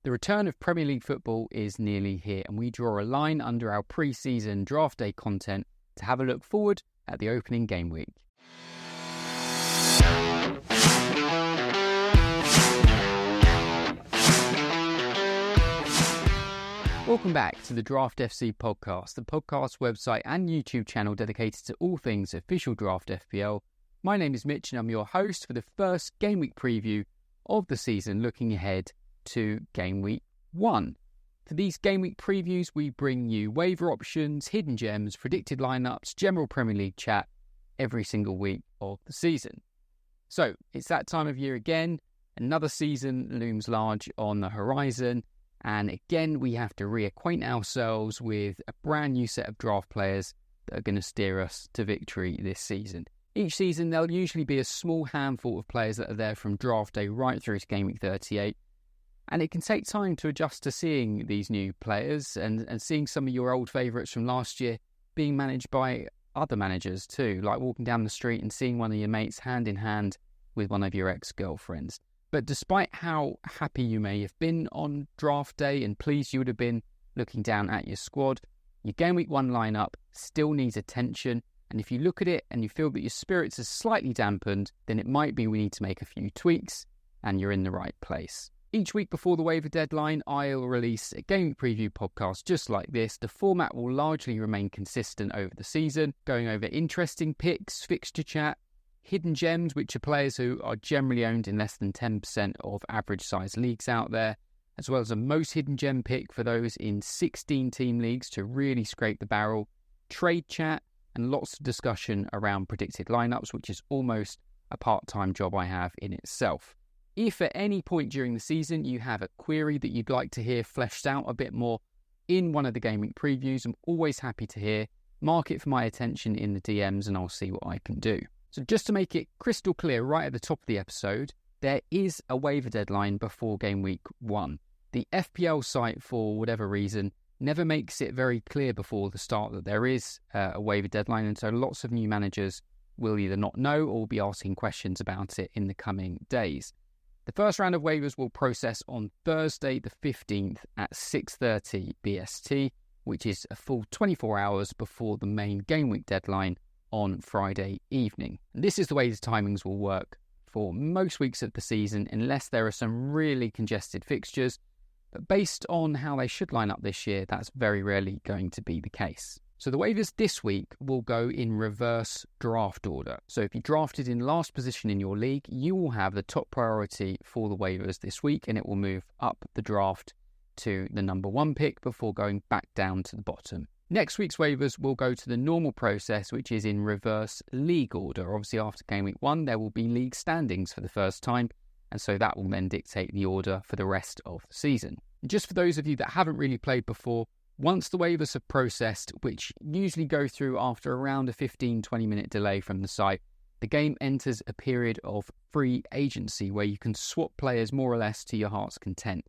The return of Premier League football is nearly here, and we draw a line under our pre-season draft day content to have a look forward at the opening game week. Welcome back to the Draft FC podcast, the podcast website and YouTube channel dedicated to all things official draft FPL. My name is Mitch and I'm your host for the first game week preview of the season, looking ahead to game week 1. For these game week previews, we bring you waiver options, hidden gems, predicted lineups, general Premier League chat every single week of the season. So it's that time of year again. Another season looms large on the horizon. And again, we have to reacquaint ourselves with a brand new set of draft players that are going to steer us to victory this season. Each season, there'll usually be a small handful of players that are there from draft day right through to game week 38. And it can take time to adjust to seeing these new players and seeing some of your old favourites from last year being managed by other managers too, like walking down the street and seeing one of your mates hand in hand with one of your ex-girlfriends. But despite how happy you may have been on draft day and pleased you would have been looking down at your squad, your game week 1 lineup still needs attention. And if you look at it and you feel that your spirits are slightly dampened, then it might be we need to make a few tweaks and you're in the right place. Each week before the waiver deadline, I'll release a game week preview podcast just like this. The format will largely remain consistent over the season, going over interesting picks, fixture chat, hidden gems, which are players who are generally owned in less than 10% of average size leagues out there, as well as a most hidden gem pick for those in 16-team leagues to really scrape the barrel, trade chat, and lots of discussion around predicted lineups, which is almost a part-time job I have in itself. If at any point during the season you have a query that you'd like to hear fleshed out a bit more in one of the game week previews, I'm always happy to hear. Mark it for my attention in the DMs and I'll see what I can do. So just to make it crystal clear right at the top of the episode, there is a waiver deadline before game week 1. The FPL site, for whatever reason, never makes it very clear before the start that there is a waiver deadline, and so lots of new managers will either not know or will be asking questions about it in the coming days. The first round of waivers will process on Thursday the 15th at 6:30 BST, which is a full 24 hours before the main game week deadline on Friday evening. And this is the way the timings will work for most weeks of the season, unless there are some really congested fixtures. But based on how they should line up this year, that's very rarely going to be the case. So the waivers this week will go in reverse draft order. So if you drafted in last position in your league, you will have the top priority for the waivers this week, and it will move up the draft to the number 1 pick before going back down to the bottom. Next week's waivers will go to the normal process, which is in reverse league order. Obviously, after game week 1, there will be league standings for the first time, and so that will then dictate the order for the rest of the season. And just for those of you that haven't really played before, once the waivers have processed, which usually go through after around a 15-20 minute delay from the site, the game enters a period of free agency where you can swap players more or less to your heart's content.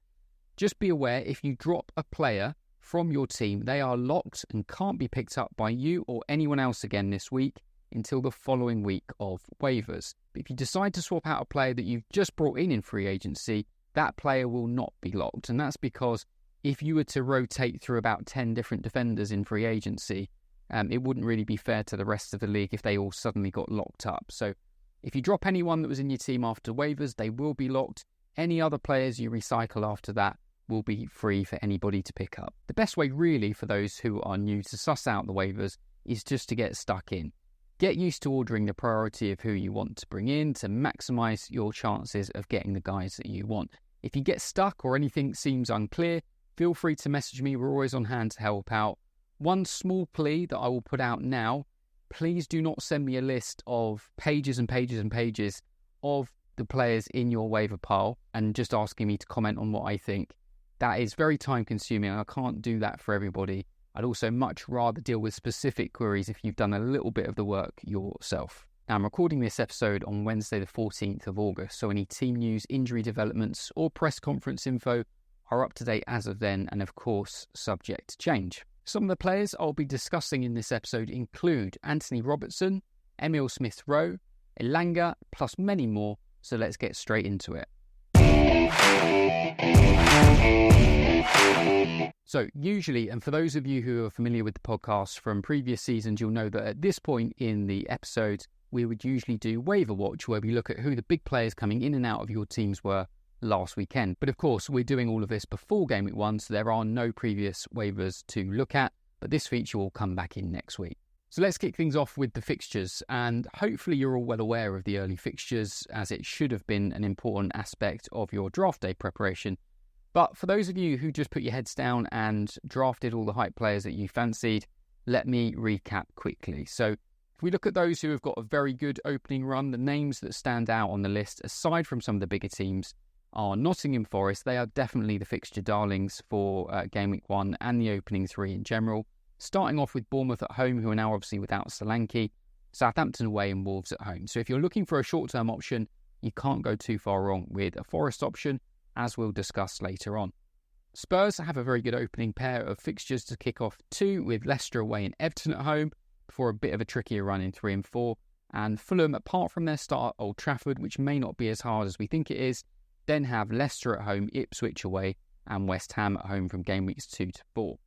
Just be aware, if you drop a player from your team, they are locked and can't be picked up by you or anyone else again this week until the following week of waivers. But if you decide to swap out a player that you've just brought in free agency, that player will not be locked. And that's because if you were to rotate through about 10 different defenders in free agency, it wouldn't really be fair to the rest of the league if they all suddenly got locked up. So if you drop anyone that was in your team after waivers, they will be locked. Any other players you recycle after that will be free for anybody to pick up. The best way really for those who are new to suss out the waivers is just to get stuck in. Get used to ordering the priority of who you want to bring in to maximise your chances of getting the guys that you want. If you get stuck or anything seems unclear, feel free to message me. We're always on hand to help out. One small plea that I will put out now, please do not send me a list of pages and pages and pages of the players in your waiver pile and just asking me to comment on what I think. That is very time consuming. I can't do that for everybody. I'd also much rather deal with specific queries if you've done a little bit of the work yourself. Now, I'm recording this episode on Wednesday the 14th of August, so any team news, injury developments or press conference info are up to date as of then and of course subject to change. Some of the players I'll be discussing in this episode include Anthony Robertson, Emil Smith-Rowe, Elanga, plus many more, so let's get straight into it. So usually, and for those of you who are familiar with the podcast from previous seasons, you'll know that at this point in the episodes, we would usually do waiver watch, where we look at who the big players coming in and out of your teams were last weekend. But of course, we're doing all of this before Game Week 1, so there are no previous waivers to look at, but this feature will come back in next week. So let's kick things off with the fixtures, and hopefully you're all well aware of the early fixtures, as it should have been an important aspect of your draft day preparation. But for those of you who just put your heads down and drafted all the hype players that you fancied, let me recap quickly. So if we look at those who have got a very good opening run, the names that stand out on the list, aside from some of the bigger teams, are Nottingham Forest. They are definitely the fixture darlings for Game Week 1 and the opening three in general. Starting off with Bournemouth at home, who are now obviously without Solanke, Southampton away and Wolves at home. So if you're looking for a short-term option, you can't go too far wrong with a Forest option, as we'll discuss later on. Spurs have a very good opening pair of fixtures to kick off two, with Leicester away and Everton at home, before a bit of a trickier run in 3 and 4. And Fulham, apart from their start at Old Trafford, which may not be as hard as we think it is, then have Leicester at home, Ipswich away, and West Ham at home from game weeks 2 to 4.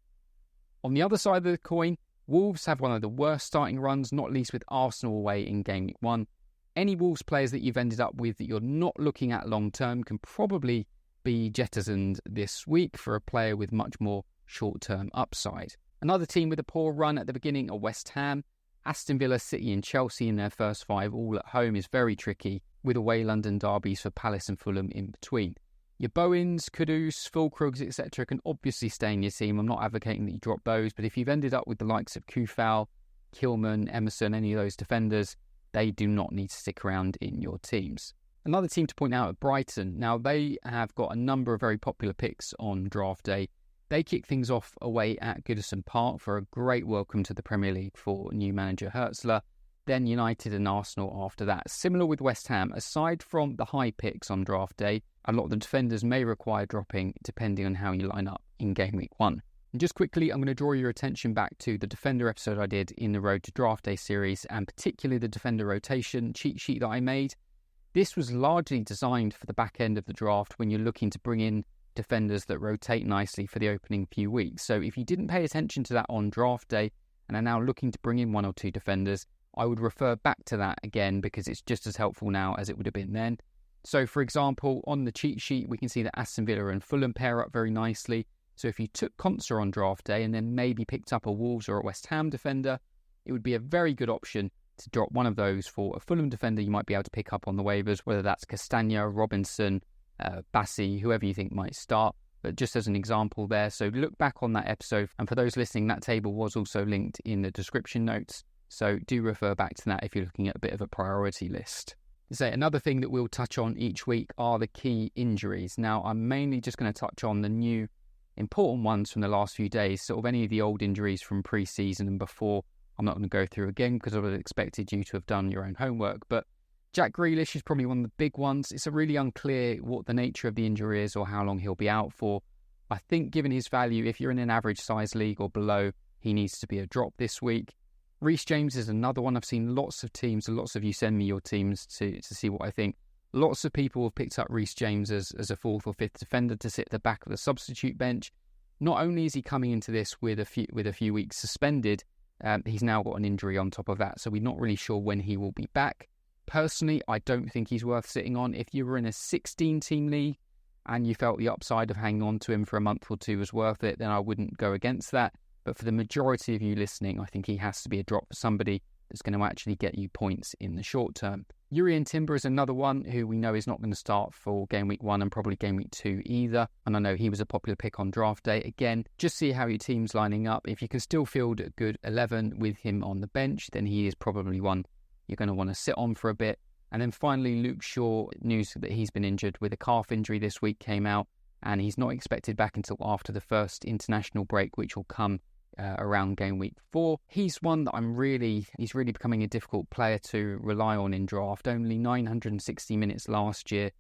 On the other side of the coin, Wolves have one of the worst starting runs, not least with Arsenal away in game week 1. Any Wolves players that you've ended up with that you're not looking at long term can probably be jettisoned this week for a player with much more short-term upside. Another team with a poor run at the beginning are West Ham. Aston Villa, City and Chelsea in their first 5 all at home is very tricky, with away London derbies for Palace and Fulham in between. Your Bowens, Kudus, Fulkrugs, etc. can obviously stay in your team. I'm not advocating that you drop those, but if you've ended up with the likes of Kufal, Kilman, Emerson, any of those defenders, they do not need to stick around in your teams. Another team to point out at Brighton. Now, they have got a number of very popular picks on draft day. They kick things off away at Goodison Park for a great welcome to the Premier League for new manager Hertzler. Then United and Arsenal after that. Similar with West Ham, aside from the high picks on draft day, a lot of the defenders may require dropping depending on how you line up in game week 1. And just quickly, I'm going to draw your attention back to the defender episode I did in the Road to Draft Day series, and particularly the defender rotation cheat sheet that I made. This was largely designed for the back end of the draft when you're looking to bring in defenders that rotate nicely for the opening few weeks. So if you didn't pay attention to that on draft day and are now looking to bring in 1 or 2 defenders, I would refer back to that again because it's just as helpful now as it would have been then. So for example, on the cheat sheet, we can see that Aston Villa and Fulham pair up very nicely. So if you took Konsa on draft day and then maybe picked up a Wolves or a West Ham defender, it would be a very good option to drop one of those for a Fulham defender you might be able to pick up on the waivers, whether that's Castagna, Robinson, Bassi, whoever you think might start. But just as an example there, so look back on that episode. And for those listening, that table was also linked in the description notes. So do refer back to that if you're looking at a bit of a priority list. So another thing that we'll touch on each week are the key injuries. Now, I'm mainly just going to touch on the new important ones from the last few days, sort of any of the old injuries from pre-season and before. I'm not going to go through again because I would have expected you to have done your own homework. But Jack Grealish is probably one of the big ones. It's really unclear what the nature of the injury is or how long he'll be out for. I think given his value, if you're in an average size league or below, he needs to be a drop this week. Reece James is another one. I've seen lots of teams, and lots of you send me your teams to see what I think. Lots of people have picked up Reece James as a 4th or 5th defender to sit at the back of the substitute bench. Not only is he coming into this with a few weeks suspended, he's now got an injury on top of that, so we're not really sure when he will be back. Personally, I don't think he's worth sitting on. If you were in a 16-team league and you felt the upside of hanging on to him for a month or 2 was worth it, then I wouldn't go against that. But for the majority of you listening, I think he has to be a drop for somebody that's going to actually get you points in the short term. Urian Timber is another one who we know is not going to start for game week 1 and probably game week 2 either. And I know he was a popular pick on draft day. Again, just see how your team's lining up. If you can still field a good 11 with him on the bench, then he is probably one you're going to want to sit on for a bit. And then finally, Luke Shaw, news that he's been injured with a calf injury this week came out, and he's not expected back until after the first international break, which will come around game week 4. He's one that he's really becoming a difficult player to rely on in draft. Only 960 minutes last year,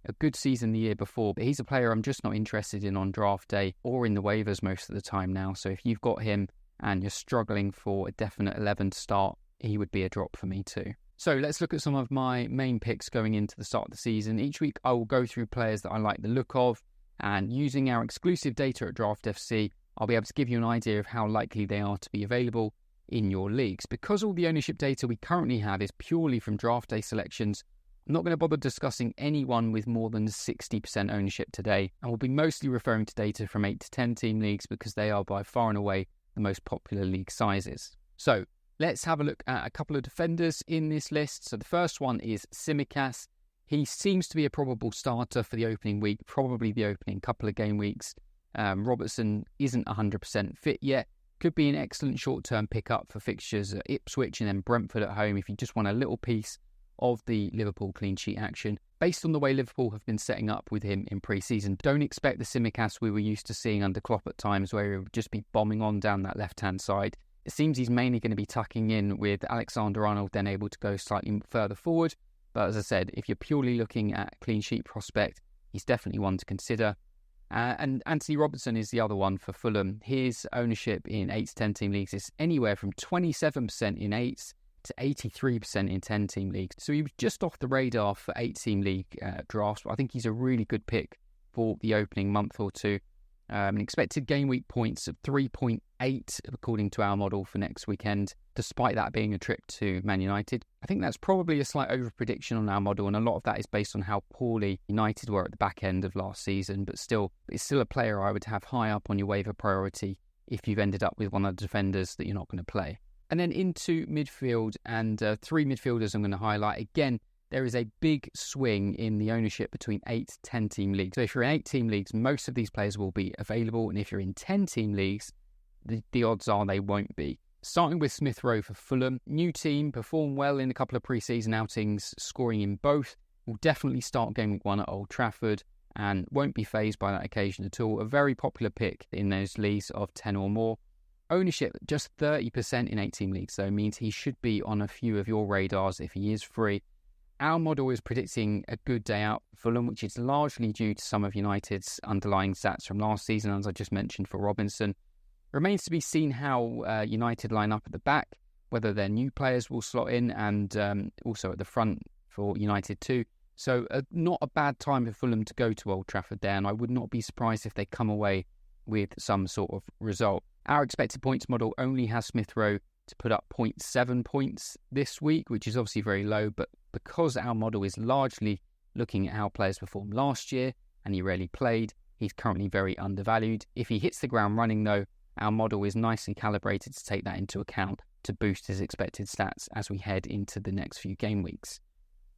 a good season the year before, but he's a player I'm just not interested in on draft day or in the waivers most of the time now. So if you've got him and you're struggling for a definite 11 to start, he would be a drop for me too. So let's look at some of my main picks going into the start of the season. Each week I will go through players that I like the look of, And using our exclusive data at Draft FC, I'll be able to give you an idea of how likely they are to be available in your leagues. Because all the ownership data we currently have is purely from draft day selections, I'm not going to bother discussing anyone with more than 60% ownership today, and we'll be mostly referring to data from 8 to 10 team leagues because they are by far and away the most popular league sizes. So let's have a look at a couple of defenders in this list. So the first one is Tsimikas. He seems to be a probable starter for the opening week, probably the opening couple of game weeks. Robertson isn't 100% fit yet. Could be an excellent short-term pickup for fixtures at Ipswich and then Brentford at home if you just want a little piece of the Liverpool clean sheet action. Based on the way Liverpool have been setting up with him in pre-season, don't expect the Tsimikas we were used to seeing under Klopp at times where he would just be bombing on down that left-hand side. It seems he's mainly going to be tucking in with Alexander-Arnold then able to go slightly further forward. But as I said, if you're purely looking at a clean sheet prospect, he's definitely one to consider. And Anthony Robertson is the other one for Fulham. His ownership in 8 to 10 team leagues is anywhere from 27% in 8s to 83% in 10 team leagues. So he was just off the radar for 8 team league drafts, but I think he's a really good pick for the opening month or two. An expected game week points of 3.8 according to our model for next weekend, despite that being a trip to Man United. I think that's probably a slight over-prediction on our model, and a lot of that is based on how poorly United were at the back end of last season, but still, it's still a player I would have high up on your waiver priority if you've ended up with one of the defenders that you're not going to play. And then into midfield, and 3 midfielders I'm going to highlight. Again, there is a big swing in the ownership between 8 to 10 team leagues. So if you're in 8 team leagues, most of these players will be available. And if you're in 10 team leagues, the odds are they won't be. Starting with Smith Rowe for Fulham. New team, performed well in a couple of pre-season outings, scoring in both. Will definitely start game week 1 at Old Trafford and won't be fazed by that occasion at all. A very popular pick in those leagues of 10 or more. Ownership just 30% in 8 team leagues, so it means he should be on a few of your radars if he is free. Our model is predicting a good day out for Fulham, which is largely due to some of United's underlying stats from last season, as I just mentioned for Robinson. Remains to be seen how United line up at the back, whether their new players will slot in, and also at the front for United too. So not a bad time for Fulham to go to Old Trafford there, and I would not be surprised if they come away with some sort of result. Our expected points model only has Smith Rowe to put up 0.7 points this week, which is obviously very low, but because our model is largely looking at how players performed last year and he rarely played, he's currently very undervalued. If he hits the ground running though, our model is nicely calibrated to take that into account to boost his expected stats as we head into the next few game weeks.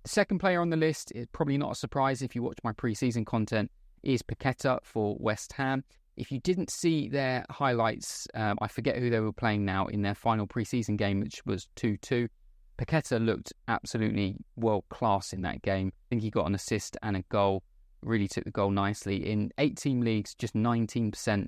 The second player on the list is probably not a surprise if you watch my pre-season content, is Paqueta for West Ham. If you didn't see their highlights, I forget who they were playing now in their final pre-season game, which was 2-2. Paqueta looked absolutely world-class in that game. I think he got an assist and a goal, really took the goal nicely. In 8 team leagues, just 19%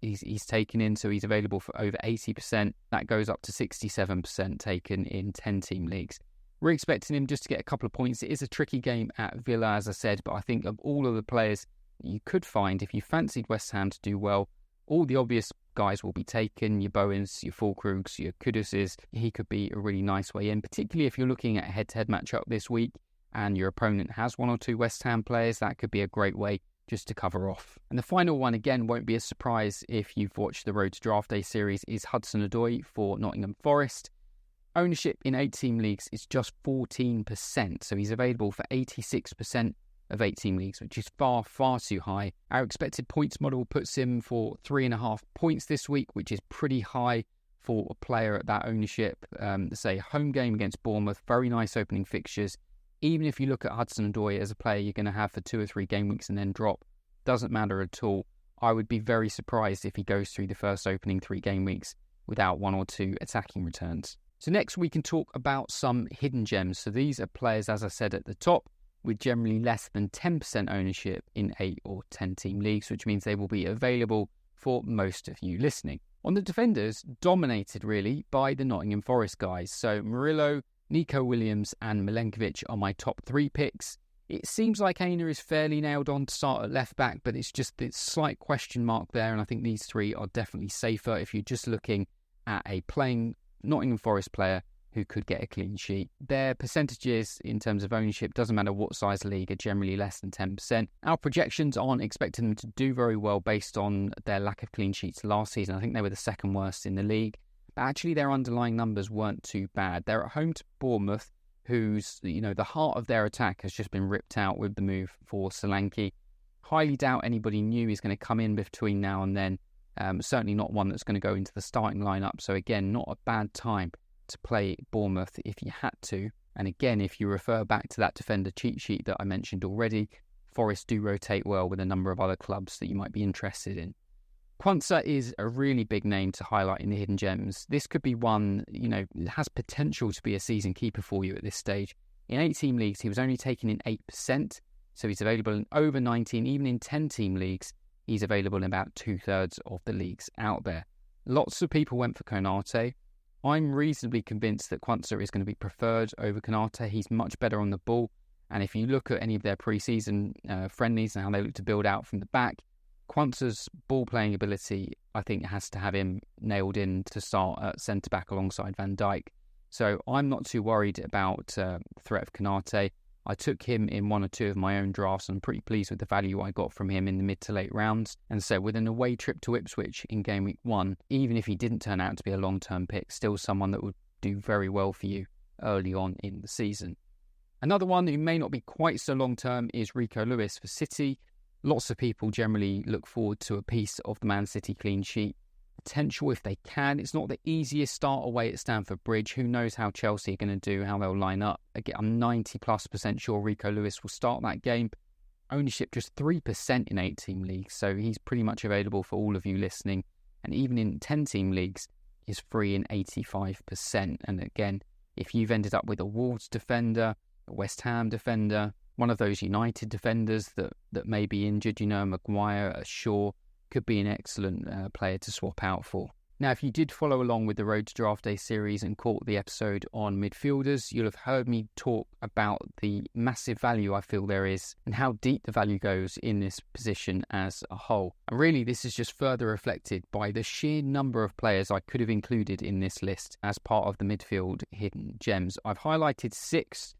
he's taken in, so he's available for over 80%. That goes up to 67% taken in 10 team leagues. We're expecting him just to get a couple of points. It is a tricky game at Villa, as I said, but I think of all of the players you could find, if you fancied West Ham to do well, all the obvious guys will be taken, your Bowens, your Fulkrugs, your Kuduses. He could be a really nice way in, particularly if you're looking at a head-to-head matchup this week and your opponent has 1 or 2 West Ham players. That could be a great way just to cover off. And the final one, again, won't be a surprise if you've watched the Road to Draft Day series, is Hudson-Odoi for Nottingham Forest. Ownership in 8 team leagues is just 14%, so he's available for 86% of 8 team leagues, which is far, far too high. Our expected points model puts him for 3.5 points this week, which is pretty high for a player at that ownership. Say, home game against Bournemouth, very nice opening fixtures. Even if you look at Hudson-Odoi as a player you're going to have for 2 or 3 game weeks and then drop, doesn't matter at all. I would be very surprised if he goes through the first opening 3 game weeks without 1 or 2 attacking returns. So next we can talk about some hidden gems. So these are players, as I said at the top, with generally less than 10% ownership in 8 or 10 team leagues, which means they will be available for most of you listening. On the defenders, dominated really by the Nottingham Forest guys. So Murillo, Nico Williams and Milenkovic are my top 3 picks. It seems like Aina is fairly nailed on to start at left back, but it's just this slight question mark there, and I think these 3 are definitely safer if you're just looking at a playing Nottingham Forest player who could get a clean sheet. Their percentages in terms of ownership, doesn't matter what size league, are generally less than 10%. Our projections aren't expecting them to do very well based on their lack of clean sheets last season. I think they were the second worst in the league. But actually, their underlying numbers weren't too bad. They're at home to Bournemouth, who's, the heart of their attack has just been ripped out with the move for Solanke. Highly doubt anybody new is going to come in between now and then. Certainly not one that's going to go into the starting lineup. So again, not a bad time to play Bournemouth if you had to. And again, if you refer back to that defender cheat sheet that I mentioned already, Forest do rotate well with a number of other clubs that you might be interested in. Quansah is a really big name to highlight in the hidden gems. This could be one, it has potential to be a season keeper for you at this stage. In 8-team leagues, he was only taken in 8%, so he's available in over 19. Even in 10-team leagues, he's available in about 2/3 of the leagues out there. Lots of people went for Konate. I'm reasonably convinced that Quansah is going to be preferred over Konate. He's much better on the ball. And if you look at any of their pre-season friendlies and how they look to build out from the back, Quansah's ball-playing ability, I think, has to have him nailed in to start at centre-back alongside Van Dijk. So I'm not too worried about the threat of Konate. I took him in one or two of my own drafts, and I'm pretty pleased with the value I got from him in the mid to late rounds. And so with an away trip to Ipswich in game week 1, even if he didn't turn out to be a long-term pick, still someone that would do very well for you early on in the season. Another one who may not be quite so long-term is Rico Lewis for City. Lots of people generally look forward to a piece of the Man City clean sheet. Potential if they can. It's not the easiest start away at Stamford Bridge. Who knows how Chelsea are going to do, how they'll line up. Again, I'm 90+% sure Rico Lewis will start that game. Ownership just 3% in 8-team leagues, so he's pretty much available for all of you listening. And even in 10-team leagues, he's free in 85%. And again, if you've ended up with a Wolves defender, a West Ham defender, one of those United defenders that may be injured, a Maguire, a Shaw, could be an excellent player to swap out for. Now, if you did follow along with the Road to Draft Day series and caught the episode on midfielders, you'll have heard me talk about the massive value I feel there is and how deep the value goes in this position as a whole. And really, this is just further reflected by the sheer number of players I could have included in this list as part of the midfield hidden gems. I've highlighted 6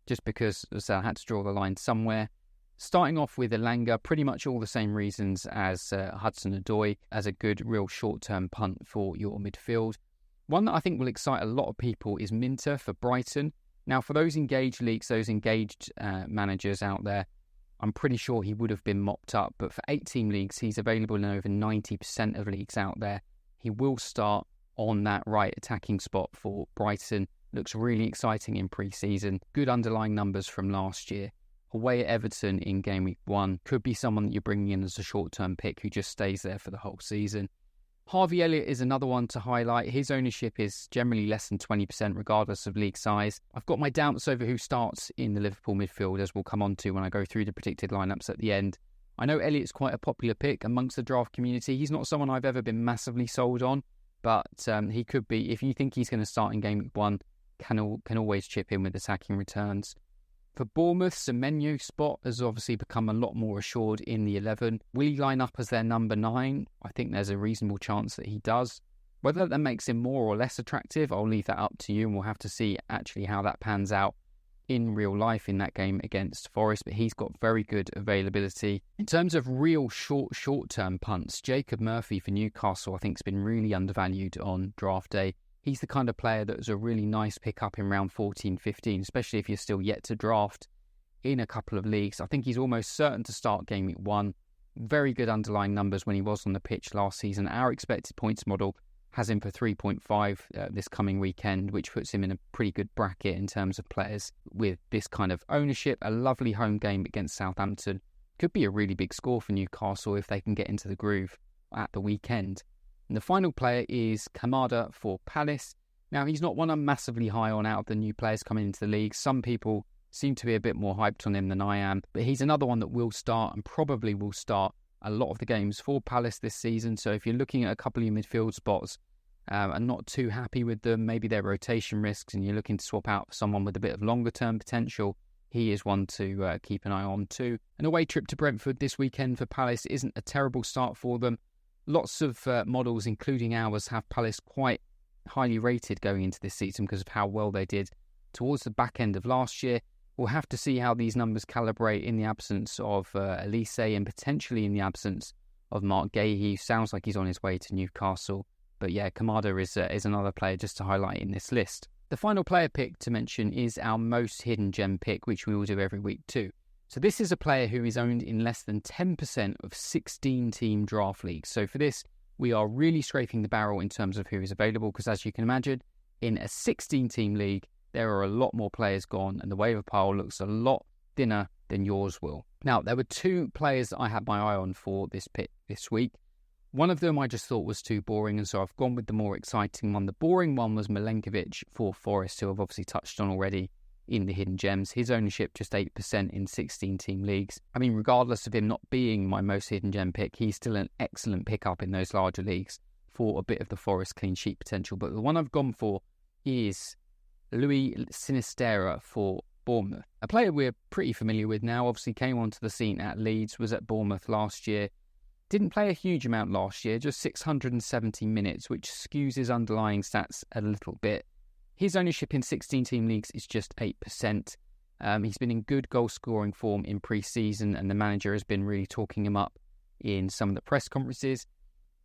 just because I had to draw the line somewhere. Starting off with Elanga, pretty much all the same reasons as Hudson-Odoi as a good real short-term punt for your midfield. One that I think will excite a lot of people is Minter for Brighton. Now, for those engaged leagues, those engaged managers out there, I'm pretty sure he would have been mopped up. But for 8-team leagues, he's available in over 90% of leagues out there. He will start on that right attacking spot for Brighton. Looks really exciting in pre-season. Good underlying numbers from last year. Away at Everton in game week 1. Could be someone that you're bringing in as a short-term pick who just stays there for the whole season. Harvey Elliott is another one to highlight. His ownership is generally less than 20% regardless of league size. I've got my doubts over who starts in the Liverpool midfield, as we'll come on to when I go through the predicted lineups at the end. I know Elliott's quite a popular pick amongst the draft community. He's not someone I've ever been massively sold on, but he could be. If you think he's going to start in game week 1, can always chip in with attacking returns. For Bournemouth, Semenyo spot has obviously become a lot more assured in the 11. Will he line up as their number 9? I think there's a reasonable chance that he does. Whether that makes him more or less attractive, I'll leave that up to you, and we'll have to see actually how that pans out in real life in that game against Forest, but he's got very good availability. In terms of real short-term punts, Jacob Murphy for Newcastle I think has been really undervalued on draft day. He's the kind of player that was a really nice pick-up in round 14, 15, especially if you're still yet to draft in a couple of leagues. I think he's almost certain to start game week 1. Very good underlying numbers when he was on the pitch last season. Our expected points model has him for 3.5 this coming weekend, which puts him in a pretty good bracket in terms of players with this kind of ownership. A lovely home game against Southampton. Could be a really big score for Newcastle if they can get into the groove at the weekend. And the final player is Kamada for Palace. Now, he's not one I'm massively high on out of the new players coming into the league. Some people seem to be a bit more hyped on him than I am, but he's another one that will start and probably will start a lot of the games for Palace this season. So if you're looking at a couple of your midfield spots and not too happy with them, maybe they're rotation risks, and you're looking to swap out for someone with a bit of longer term potential, he is one to keep an eye on too. An away trip to Brentford this weekend for Palace isn't a terrible start for them. Lots of models, including ours, have Palace quite highly rated going into this season because of how well they did towards the back end of last year. We'll have to see how these numbers calibrate in the absence of Elise and potentially in the absence of Mark Gahey. Sounds like he's on his way to Newcastle. But yeah, Kamada is another player just to highlight in this list. The final player pick to mention is our most hidden gem pick, which we will do every week too. So this is a player who is owned in less than 10% of 16-team draft leagues. So for this, we are really scraping the barrel in terms of who is available because, as you can imagine, in a 16-team league, there are a lot more players gone and the waiver pile looks a lot thinner than yours will. Now, there were two players that I had my eye on for this pick this week. One of them I just thought was too boring, and so I've gone with the more exciting one. The boring one was Milenkovic for Forest, who I've obviously touched on already in the Hidden Gems. His ownership just 8% in 16-team leagues. I mean, regardless of him not being my most hidden gem pick, he's still an excellent pickup in those larger leagues for a bit of the Forest clean sheet potential. But the one I've gone for is Louis Sinistera for Bournemouth. A player we're pretty familiar with now, obviously came onto the scene at Leeds, was at Bournemouth last year. Didn't play a huge amount last year, just 670 minutes, which skews his underlying stats a little bit. His ownership in 16-team leagues is just 8%. He's been in good goal-scoring form in pre-season, and the manager has been really talking him up in some of the press conferences.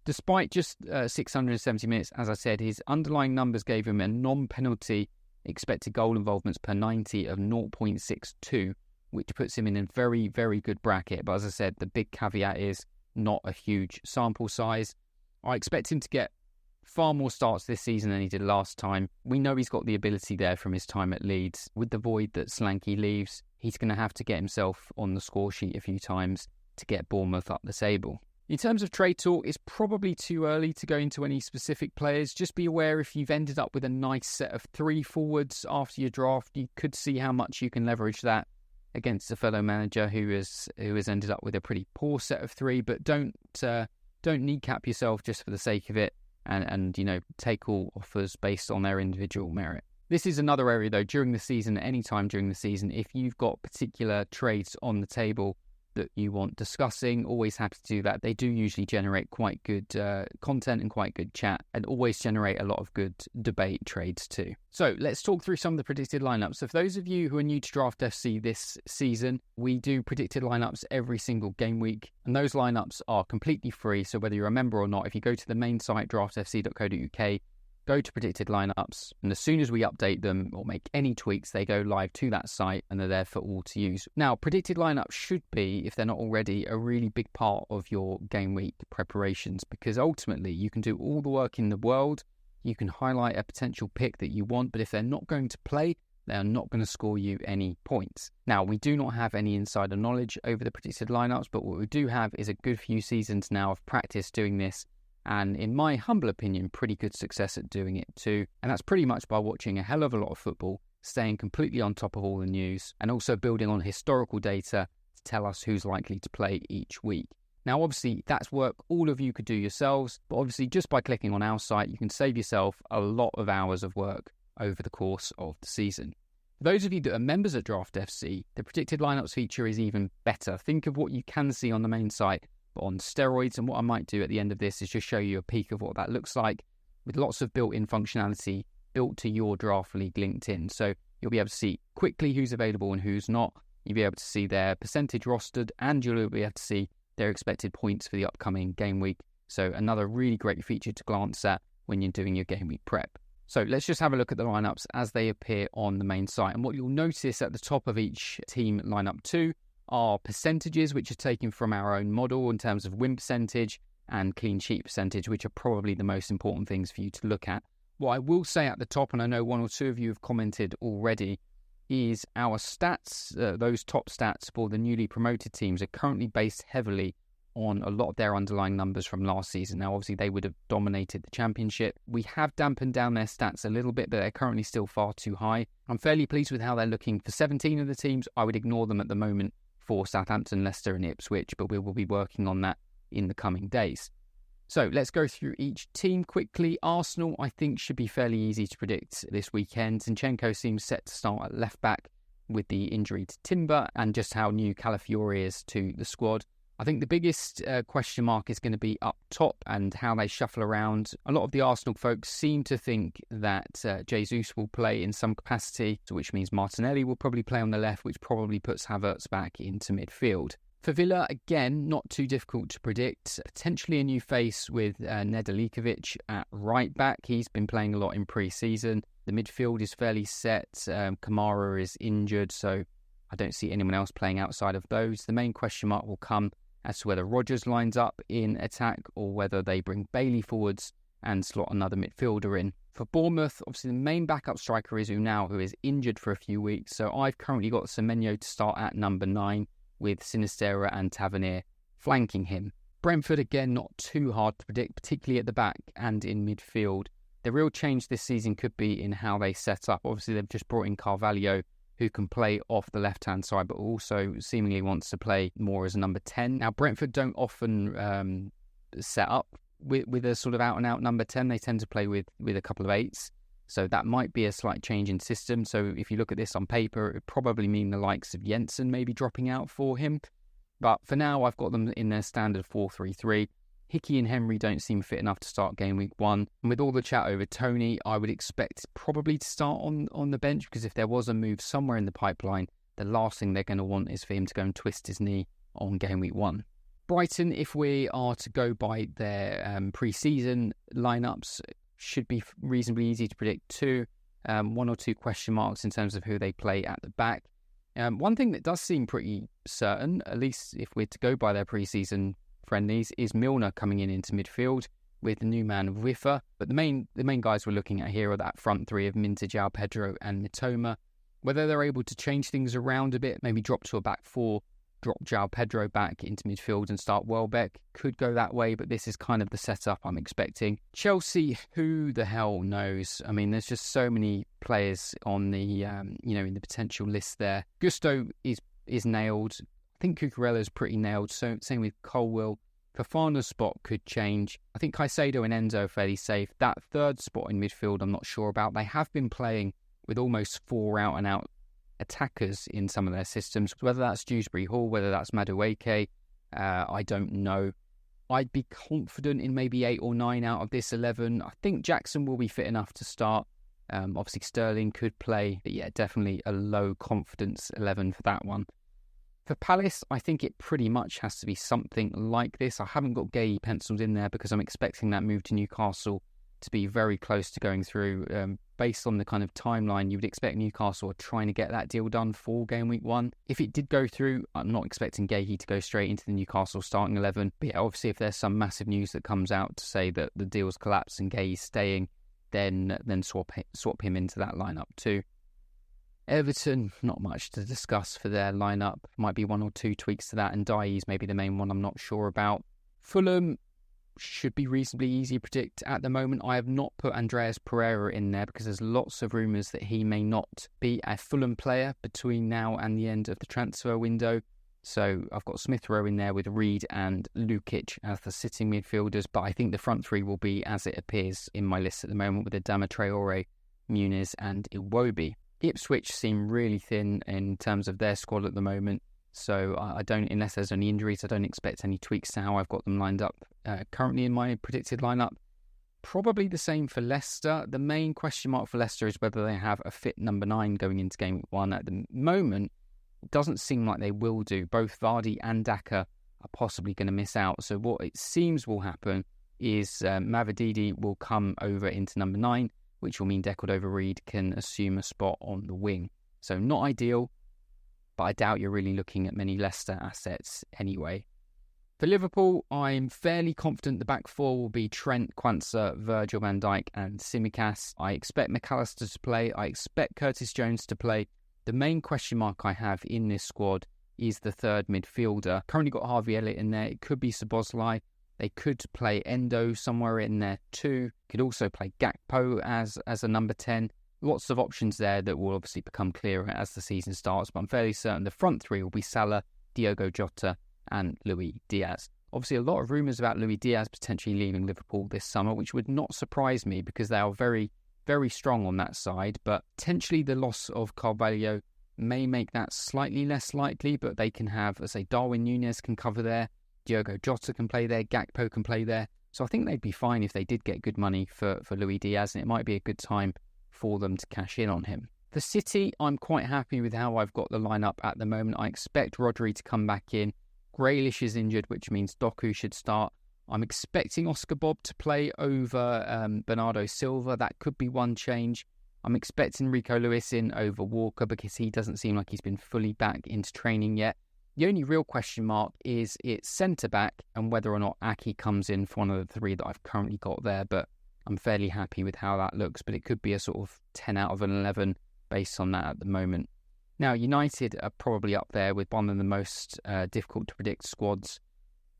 Despite just 670 minutes, as I said, his underlying numbers gave him a non-penalty expected goal involvements per 90 of 0.62, which puts him in a very, very good bracket. But as I said, the big caveat is not a huge sample size. I expect him to get far more starts this season than he did last time. We know he's got the ability there from his time at Leeds. With the void that Slanky leaves, he's going to have to get himself on the score sheet a few times to get Bournemouth up the table. In terms of trade talk, it's probably too early to go into any specific players. Just be aware if you've ended up with a nice set of 3 forwards after your draft, you could see how much you can leverage that against a fellow manager who has ended up with a pretty poor set of 3. But don't kneecap yourself just for the sake of it, and take all offers based on their individual merit. This is another area though, during the season, any time during the season, if you've got particular trades on the table that you want discussing, always happy to do that. They do usually generate quite good content and quite good chat, and always generate a lot of good debate trades too. So let's talk through some of the predicted lineups. So for those of you who are new to Draft FC this season, we do predicted lineups every single game week, and those lineups are completely free. So whether you're a member or not, if you go to the main site draftfc.co.uk, go to predicted lineups, and as soon as we update them or make any tweaks, they go live to that site and they're there for all to use. Now, predicted lineups should be, if they're not already, a really big part of your game week preparations, because ultimately you can do all the work in the world, you can highlight a potential pick that you want, but if they're not going to play, they are not going to score you any points. Now, we do not have any insider knowledge over the predicted lineups, but what we do have is a good few seasons now of practice doing this, and in my humble opinion, pretty good success at doing it too. And that's pretty much by watching a hell of a lot of football, staying completely on top of all the news, and also building on historical data to tell us who's likely to play each week. Now, obviously, that's work all of you could do yourselves, but obviously just by clicking on our site, you can save yourself a lot of hours of work over the course of the season. For those of you that are members at Draft FC, the predicted lineups feature is even better. Think of what you can see on the main site, but on steroids, and what I might do at the end of this is just show you a peek of what that looks like, with lots of built-in functionality built to your draft league linked in. So you'll be able to see quickly who's available and who's not. You'll be able to see their percentage rostered, and you'll be able to see their expected points for the upcoming game week. So another really great feature to glance at when you're doing your game week prep. So let's just have a look at the lineups as they appear on the main site. And what you'll notice at the top of each team lineup 2 are percentages, which are taken from our own model in terms of win percentage and clean sheet percentage, which are probably the most important things for you to look at. What I will say at the top, and I know one or two of you have commented already, is our stats, those top stats for the newly promoted teams, are currently based heavily on a lot of their underlying numbers from last season. Now, obviously, they would have dominated the championship. We have dampened down their stats a little bit, but they're currently still far too high. I'm fairly pleased with how they're looking for 17 of the teams. I would ignore them at the moment for Southampton, Leicester and Ipswich, but we will be working on that in the coming days. So let's go through each team quickly. Arsenal, I think, should be fairly easy to predict this weekend. Zinchenko seems set to start at left back with the injury to Timber and just how new Calafiori is to the squad. I think the biggest question mark is going to be up top and how they shuffle around. A lot of the Arsenal folks seem to think that Jesus will play in some capacity, which means Martinelli will probably play on the left, which probably puts Havertz back into midfield. For Villa, again, not too difficult to predict. Potentially a new face with Nedeljkovic at right back. He's been playing a lot in pre-season. The midfield is fairly set. Kamara is injured, so I don't see anyone else playing outside of those. The main question mark will come as to whether Rodgers lines up in attack or whether they bring Bailey forwards and slot another midfielder in. For Bournemouth, obviously the main backup striker is Unal, who is injured for a few weeks. So I've currently got Semenyo to start at number 9 with Sinisterra and Tavernier flanking him. Brentford, again, not too hard to predict, particularly at the back and in midfield. The real change this season could be in how they set up. Obviously, they've just brought in Carvalho, who can play off the left-hand side, but also seemingly wants to play more as a number 10. Now, Brentford don't often set up with a sort of out-and-out number 10. They tend to play with a couple of 8s. So that might be a slight change in system. So if you look at this on paper, it would probably mean the likes of Jensen maybe dropping out for him. But for now, I've got them in their standard 4-3-3. Hickey and Henry don't seem fit enough to start game week 1. And with all the chat over Tony, I would expect probably to start on the bench, because if there was a move somewhere in the pipeline, the last thing they're going to want is for him to go and twist his knee on game week 1. Brighton, if we are to go by their pre-season lineups, should be reasonably easy to predict too. 1 or 2 question marks in terms of who they play at the back. One thing that does seem pretty certain, at least if we're to go by their pre-season friendlies, is Milner coming into midfield with the new man WAIVER. But the main guys we're looking at here are that front 3 of Minter, João Pedro and Mitoma. Whether they're able to change things around a bit, maybe drop to a back 4, drop João Pedro back into midfield and start Welbeck, could go that way, but this is kind of the setup I'm expecting. Chelsea, who the hell knows? I mean, there's just so many players on the in the potential list there. Gusto is nailed. I think Cucurella's pretty nailed. So same with Colwill. Fofana's spot could change. I think Caicedo and Enzo are fairly safe. That third spot in midfield, I'm not sure about. They have been playing with almost 4 out-and-out attackers in some of their systems. Whether that's Dewsbury Hall, whether that's Madueke, I don't know. I'd be confident in maybe 8 or 9 out of this 11. I think Jackson will be fit enough to start. Obviously Sterling could play, but yeah, definitely a low confidence 11 for that one. For Palace, I think it pretty much has to be something like this. I haven't got Gay penciled in there because I'm expecting that move to Newcastle to be very close to going through. Based on the kind of timeline, you would expect Newcastle are trying to get that deal done for game week 1. If it did go through, I'm not expecting Gahey to go straight into the Newcastle starting 11. But yeah, obviously if there's some massive news that comes out to say that the deal's collapsed and Gahey's staying, then swap him into that lineup too. Everton, not much to discuss for their lineup. Might be 1 or 2 tweaks to that, and Dye's maybe the main one I'm not sure about. Fulham should be reasonably easy to predict at the moment. I have not put Andreas Pereira in there because there's lots of rumours that he may not be a Fulham player between now and the end of the transfer window. So I've got Smith Rowe in there with Reed and Lukic as the sitting midfielders, but I think the front 3 will be as it appears in my list at the moment with Adama Traore, Muniz and Iwobi. Ipswich seem really thin in terms of their squad at the moment. So I don't, unless there's any injuries, I don't expect any tweaks to how I've got them lined up currently in my predicted lineup. Probably the same for Leicester. The main question mark for Leicester is whether they have a fit number 9 going into game week 1. At the moment, it doesn't seem like they will do. Both Vardy and Daka are possibly going to miss out. So what it seems will happen is Mavididi will come over into number 9, which will mean Decordova-Reid can assume a spot on the wing. So not ideal, but I doubt you're really looking at many Leicester assets anyway. For Liverpool, I'm fairly confident the back 4 will be Trent, Quansah, Virgil van Dijk and Tsimikas. I expect McAllister to play. I expect Curtis Jones to play. The main question mark I have in this squad is the third midfielder. Currently got Harvey Elliott in there. It could be Szoboszlai. They could play Endo somewhere in there too. Could also play Gakpo as a number 10. Lots of options there that will obviously become clearer as the season starts, but I'm fairly certain the front 3 will be Salah, Diogo Jota and Luis Diaz. Obviously a lot of rumours about Luis Diaz potentially leaving Liverpool this summer, which would not surprise me because they are very, very strong on that side, but potentially the loss of Carvalho may make that slightly less likely, but they can have, as I say, Darwin Núñez can cover there. Diogo Jota can play there, Gakpo can play there. So I think they'd be fine if they did get good money for Luis Diaz, and it might be a good time for them to cash in on him. For City, I'm quite happy with how I've got the lineup at the moment. I expect Rodri to come back in. Grealish is injured, which means Doku should start. I'm expecting Oscar Bob to play over Bernardo Silva. That could be one change. I'm expecting Rico Lewis in over Walker because he doesn't seem like he's been fully back into training yet. The only real question mark is it's centre-back and whether or not Aki comes in for one of the three that I've currently got there, but I'm fairly happy with how that looks, but it could be a sort of 10 out of an 11 based on that at the moment. Now, United are probably up there with one of the most difficult to predict squads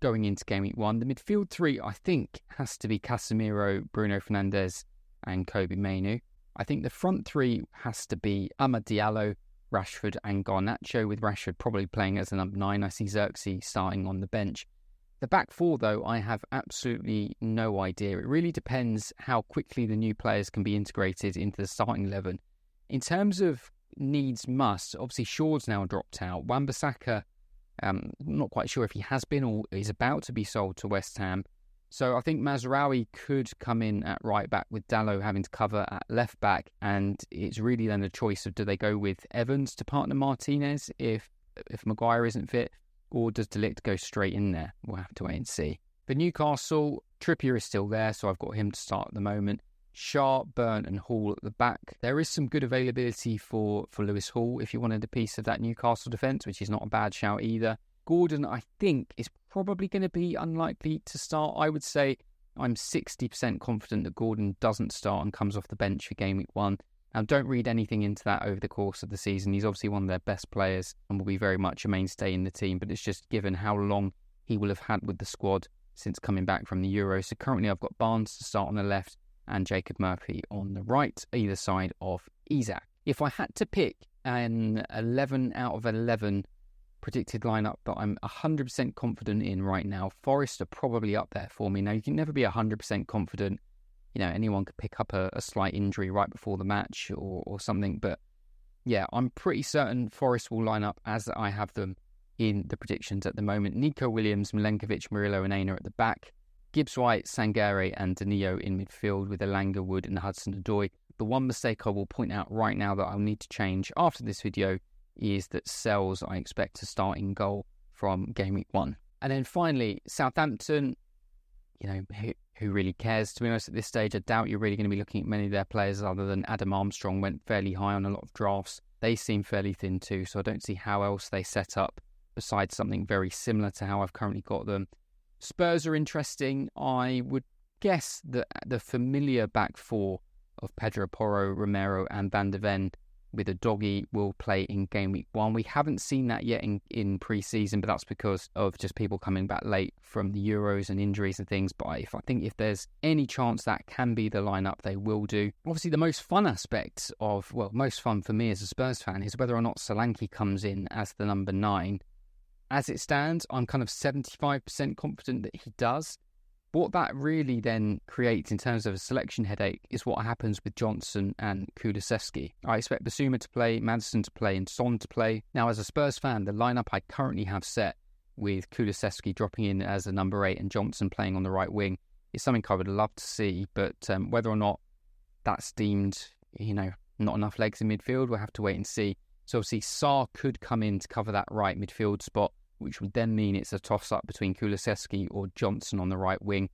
going into Game Week 1. The midfield three, I think, has to be Casemiro, Bruno Fernandes and Kobe Mainoo. I think the front three has to be Amad Diallo, Rashford and Garnacho, with Rashford probably playing as a number 9. I see Xerxes starting on the bench. The back four, though, I have absolutely no idea. It really depends how quickly the new players can be integrated into the starting 11. In terms of needs must, obviously Shaw's now dropped out. Wan-Bissaka, not quite sure if he has been or is about to be sold to West Ham. So I think Mazraoui could come in at right back with Dalot having to cover at left back, and it's really then a choice of do they go with Evans to partner Martinez if Maguire isn't fit, or does De Ligt go straight in there? We'll have to wait and see. For Newcastle, Trippier is still there, so I've got him to start at the moment. Sharp, Burn and Hall at the back. There is some good availability for Lewis Hall if you wanted a piece of that Newcastle defence, which is not a bad shout either. Gordon, I think, is probably going to be unlikely to start. I would say I'm 60% confident that Gordon doesn't start and comes off the bench for Game Week 1. Now, don't read anything into that over the course of the season. He's obviously one of their best players and will be very much a mainstay in the team, but it's just given how long he will have had with the squad since coming back from the Euros. So currently I've got Barnes to start on the left and Jacob Murphy on the right, either side of Isak. If I had to pick an 11 out of 11 predicted lineup that I'm 100% confident in right now, Forest are probably up there for me. Now, you can never be 100% confident. You know, anyone could pick up a slight injury right before the match or something. But yeah, I'm pretty certain Forest will line up as I have them in the predictions at the moment. Nico Williams, Milenkovic, Murillo and Aina at the back. Gibbs White, Sangare and Danilo in midfield with Elanga, Wood and Hudson-Odoi. The one mistake I will point out right now that I'll need to change after this video is that Sells I expect to start in goal from Game Week 1. And then finally, Southampton, you know, who really cares? To be honest, at this stage, I doubt you're really going to be looking at many of their players other than Adam Armstrong went fairly high on a lot of drafts. They seem fairly thin too, so I don't see how else they set up besides something very similar to how I've currently got them. Spurs are interesting. I would guess that the familiar back four of Pedro Porro, Romero and Van de Ven with a doggy will play in Game Week 1. We haven't seen that yet in pre-season, but that's because of just people coming back late from the Euros and injuries and things. But I think if there's any chance that can be the lineup, they will do. Obviously, the most fun aspect of, well, most fun for me as a Spurs fan is whether or not Solanke comes in as the number 9. As it stands, I'm kind of 75% confident that he does. What that really then creates in terms of a selection headache is what happens with Johnson and Kulusevski. I expect Basuma to play, Maddison to play and Son to play. Now, as a Spurs fan, the lineup I currently have set with Kulusevski dropping in as a number 8 and Johnson playing on the right wing is something I would love to see, but whether or not that's deemed, you know, not enough legs in midfield, we'll have to wait and see. So obviously Sarr could come in to cover that right midfield spot, which would then mean it's a toss-up between Kulusevski or Johnson on the right wing.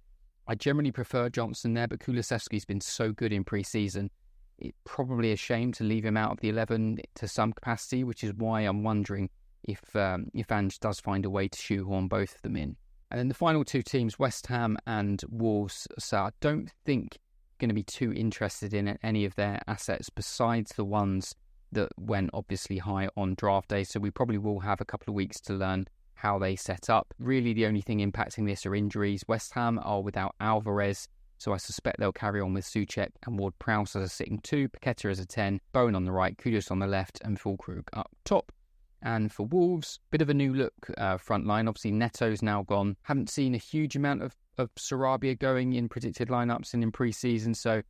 I generally prefer Johnson there, but Kulusevski's been so good in pre-season, it's probably a shame to leave him out of the 11 to some capacity, which is why I'm wondering if Ange does find a way to shoehorn both of them in. And then the final two teams, West Ham and Wolves, so I don't think going to be too interested in any of their assets besides the ones that went obviously high on draft day, so we probably will have a couple of weeks to learn how they set up. Really, the only thing impacting this are injuries. West Ham are without Alvarez, so I suspect they'll carry on with Souček and Ward-Prowse as a sitting 2, Paqueta as a 10, Bowen on the right, Kudus on the left, and Füllkrug up top. And for Wolves, bit of a new look front line. Obviously, Neto's now gone. Haven't seen a huge amount of Sarabia going in predicted lineups and in pre-season, so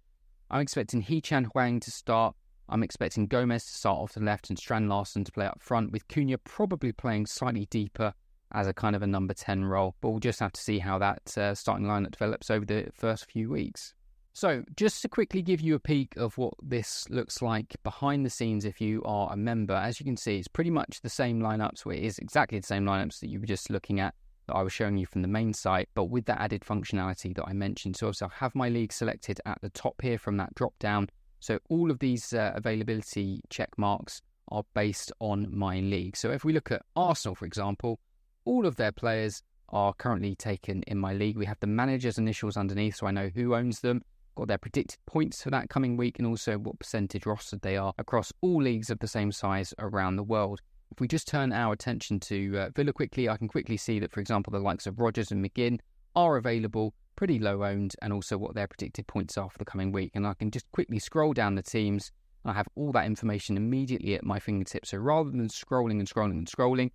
I'm expecting Hee-Chan Hwang to start. I'm expecting Gomez to start off the left and Strand Larsen to play up front, with Cunha probably playing slightly deeper as a kind of a number 10 role. But we'll just have to see how that starting lineup develops over the first few weeks. So just to quickly give you a peek of what this looks like behind the scenes if you are a member, as you can see, it's pretty much the same lineups, where it is exactly the same lineups that you were just looking at that I was showing you from the main site, but with that added functionality that I mentioned. So obviously I have my league selected at the top here from that drop down. So all of these availability check marks are based on my league. So if we look at Arsenal, for example, all of their players are currently taken in my league. We have the manager's initials underneath, so I know who owns them, got their predicted points for that coming week, and also what percentage rostered they are across all leagues of the same size around the world. If we just turn our attention to Villa quickly, I can quickly see that, for example, the likes of Rodgers and McGinn are available, pretty low owned, and also what their predicted points are for the coming week. And I can just quickly scroll down the teams, and I have all that information immediately at my fingertips. So rather than scrolling,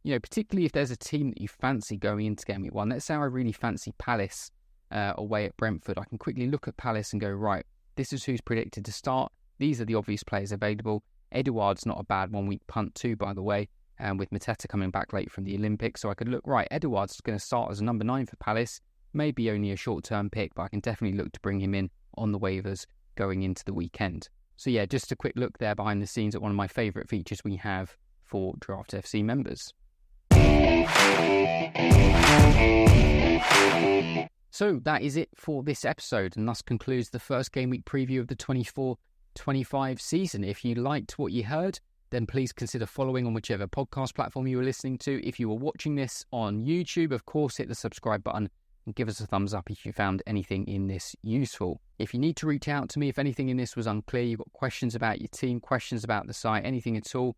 you know, particularly if there's a team that you fancy going into Game Week 1, let's say I really fancy Palace away at Brentford, I can quickly look at Palace and go, right, this is who's predicted to start. These are the obvious players available. Eduard's not a bad 1 week punt too, by the way, with Mateta coming back late from the Olympics. So I could look, right, Eduard's going to start as a number 9 for Palace. Maybe only a short-term pick, but I can definitely look to bring him in on the waivers going into the weekend. So yeah, just a quick look there behind the scenes at one of my favourite features we have for Draft FC members. So that is it for this episode, and thus concludes the first game week preview of the 24-25 season. If you liked what you heard, then please consider following on whichever podcast platform you were listening to. If you were watching this on YouTube, of course, hit the subscribe button and give us a thumbs up if you found anything in this useful. If you need to reach out to me, if anything in this was unclear, you've got questions about your team, questions about the site, anything at all,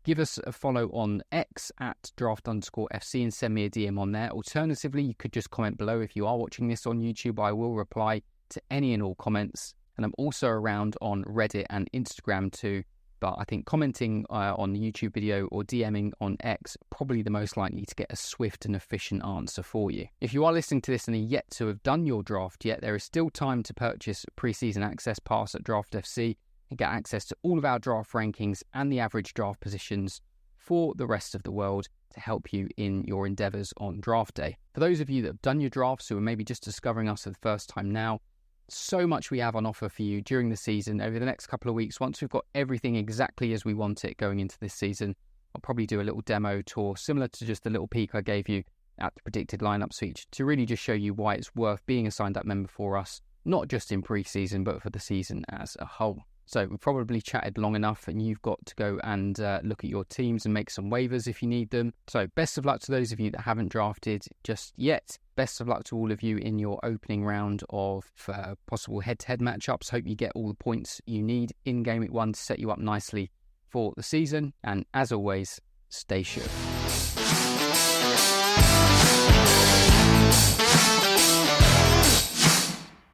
give us a follow on X at draft_FC and send me a DM on there. Alternatively, you could just comment below if you are watching this on YouTube. I will reply to any and all comments. And I'm also around on Reddit and Instagram too. But I think commenting on the YouTube video or DMing on X, probably the most likely to get a swift and efficient answer for you. If you are listening to this and are yet to have done your draft yet, there is still time to purchase pre-season access pass at Draft FC and get access to all of our draft rankings and the average draft positions for the rest of the world to help you in your endeavours on draft day. For those of you that have done your drafts who are maybe just discovering us for the first time now, so much we have on offer for you during the season over the next couple of weeks. Once we've got everything exactly as we want it going into this season, I'll probably do a little demo tour similar to just the little peek I gave you at the predicted lineups feature to really just show you why it's worth being a signed up member for us, not just in pre-season but for the season as a whole. So we've probably chatted long enough, and you've got to go and look at your teams and make some waivers if you need them. So best of luck to those of you that haven't drafted just yet. Best of luck to all of you in your opening round of possible head-to-head matchups. Hope you get all the points you need in Game Week 1 to set you up nicely for the season. And as always, stay sure.